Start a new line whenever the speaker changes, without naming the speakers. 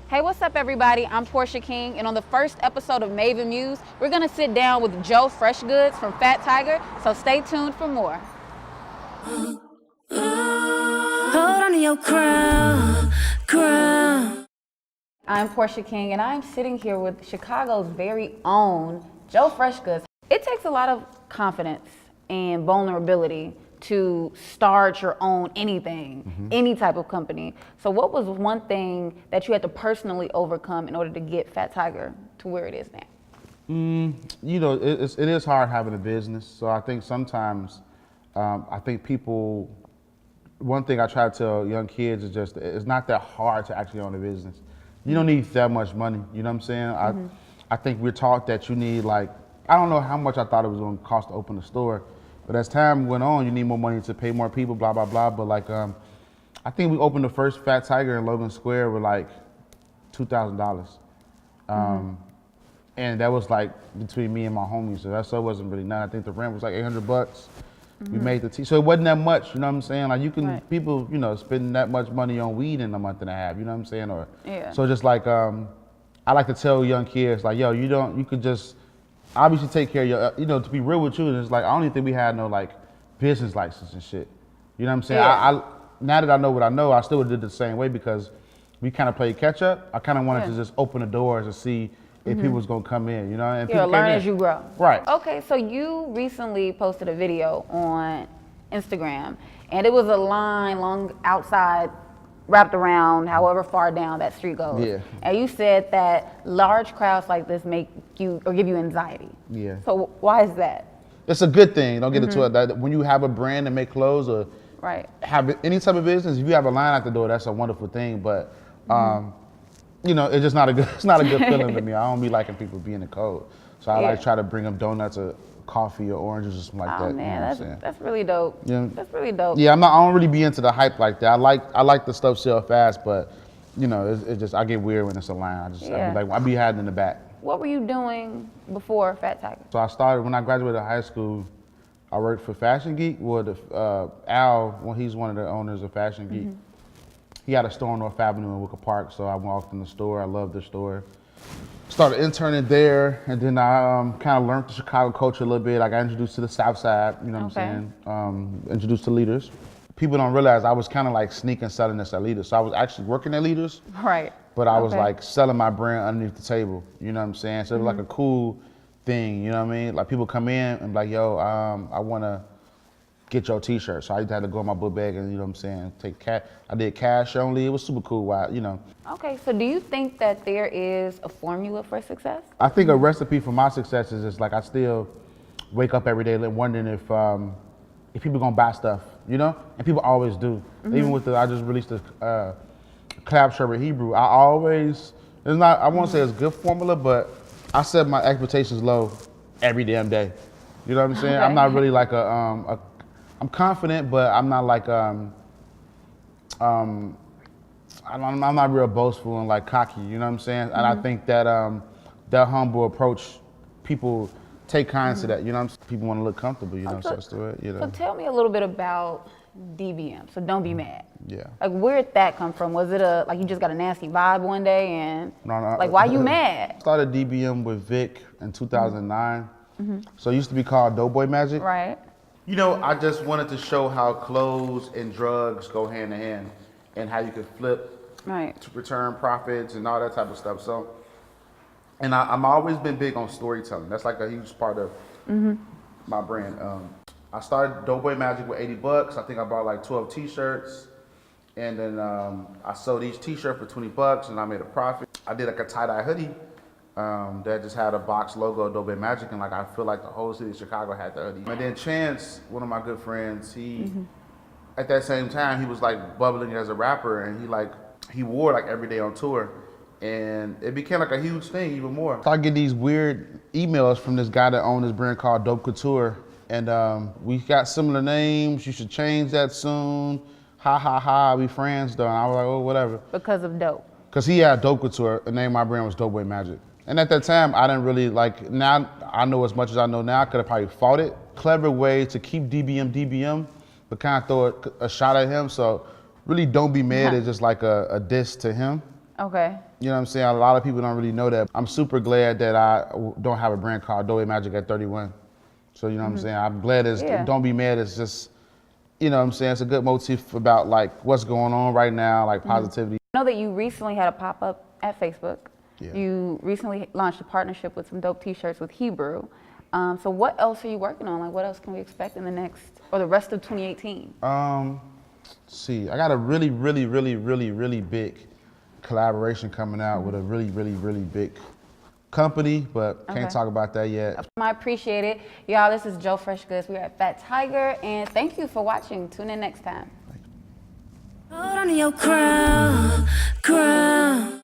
Hey, what's up everybody? I'm Portia King, and on the first episode of Maven Muse, we're gonna sit down with Joe Freshgoods from Fat Tiger, so stay tuned for more.
Hold on to your crown.
I'm Portia King, and I'm sitting here with Chicago's very own Joe Freshgoods. It takes a lot of confidence and vulnerability to start your own anything, any type of company. So what was one thing that you had to personally overcome in order to get Fat Tiger to where it is now?
You know, it is hard having a business. So I think sometimes, I think people, one thing I try to tell young kids is just, it's not that hard to actually own a business. You don't need that much money, you know what I'm saying? I think we're taught that you need like, I don't know how much I thought it was gonna cost to open a store, but as time went on, you need more money to pay more people, blah, blah, blah. But like, I think we opened the first Fat Tiger in Logan Square with like $2,000. And that was like between me and my homies, so that wasn't really nothing. I think the rent was like $800. We made the so it wasn't that much, you know what I'm saying? Like you can, people, you know, spend that much money on weed in a month and a half, you know what I'm saying? Or so just like, I like to tell young kids like, yo, you could just obviously take care of your, you know, to be real with you, it's like, I don't even think we had no like business license and shit. You know what I'm saying? I now that I know what I know, I still would have did the same way because we kind of played catch up. I kind of wanted to just open the doors and see if people was gonna come in, you know? And people
learn as you grow.
Right.
Okay, so you recently posted a video on Instagram, and it was a line long outside, wrapped around however far down that street goes.
Yeah.
And you said that large crowds like this make you, or give you anxiety.
Yeah.
So why is that?
It's a good thing, don't get into it. That when you have a brand and make clothes or have any type of business, if you have a line at the door, that's a wonderful thing, but you know, it's just not a good, it's not a good feeling to me. I don't be liking people being in the cold. So I like try to bring them donuts or coffee or oranges or something like that.
Oh man,
you know what I'm saying?
that's really dope.
Yeah.
That's really dope.
Yeah, I don't really be into the hype like that. I like the stuff sell fast, but you know, it's just, I get weird when it's a line. I be hiding in the back.
What were you doing before Fat Tiger?
So I started, when I graduated high school, I worked for Fashion Geek. Well, Al, well, he's one of the owners of Fashion Geek. He had a store on North Avenue in Wicker Park, so I walked in the store. I loved the store. Started interning there, and then I kind of learned the Chicago culture a little bit. I got introduced to the South Side, you know what I'm saying? Introduced to Leaders. People don't realize I was kind of like sneaking selling this at Leaders. So I was actually working at Leaders, but I was like selling my brand underneath the table, you know what I'm saying? So it was like a cool thing, you know what I mean? Like people come in and be like, yo, I want to get your t-shirt. So I had to go in my book bag and, you know what I'm saying, take cash. I did cash only. It was super cool, you know.
Okay, so do you think that there is a formula for success?
I think a recipe for my success is just like, I still wake up every day wondering if people gonna buy stuff, you know? And people always do. Even with I just released a collab shirt with Hebrew. I always, I won't say it's a good formula, but I set my expectations low every damn day. You know what I'm saying? I'm not really like I'm confident, but I'm not like, I'm not real boastful and like cocky, you know what I'm saying? And I think that that humble approach, people take kindness to that, you know what I'm saying? People want to look comfortable, you know, so that's the way, you know.
So tell me a little bit about DBM, so Don't Be Mad.
Yeah.
Like where'd that come from? Was it like you just got a nasty vibe one day and like why you mad?
I started DBM with Vic in 2009. So it used to be called Doughboy Magic.
Right.
You know, I just wanted to show how clothes and drugs go hand in hand and how you can flip to return profits and all that type of stuff. So, and I'm always been big on storytelling. That's like a huge part of my brand. I started Doughboy Magic with $80. I think I bought like 12 t-shirts. And then I sold each t-shirt for $20 and I made a profit. I did like a tie-dye hoodie that just had a box logo of Doughboy Magic, and like I feel like the whole city of Chicago had the hoodie. And then Chance, one of my good friends, he at that same time he was like bubbling as a rapper, and he wore like every day on tour, and it became like a huge thing even more. So I get these weird emails from this guy that owned this brand called Dope Couture, and we got similar names. You should change that soon. Ha ha ha, we friends though. And I was like, oh whatever.
Because of dope.
Because he had Dope Couture, the name of my brand was Doughboy Magic. And at that time, I didn't really like, now I know as much as I know now, I could have probably fought it. Clever way to keep DBM, but kind of throw a shot at him. So really Don't Be Mad is just like a diss to him.
Okay.
You know what I'm saying? A lot of people don't really know that. I'm super glad that I don't have a brand called Doe Magic at 31. So, you know what I'm saying? I'm glad don't be mad. It's just, you know what I'm saying? It's a good motif about like what's going on right now, like positivity.
I know that you recently had a pop-up at Facebook.
Yeah.
You recently launched a partnership with some dope t-shirts with Hebrew. So what else are you working on? Like what else can we expect in the next, or the rest of 2018?
See, I got a really, really, really, really, really big collaboration coming out with a really, really, really big company, but can't talk about that yet.
I appreciate it. Y'all, this is Joe Freshgoods. We're at Fat Tiger, and thank you for watching. Tune in next time.
Hold on to your crown, crown.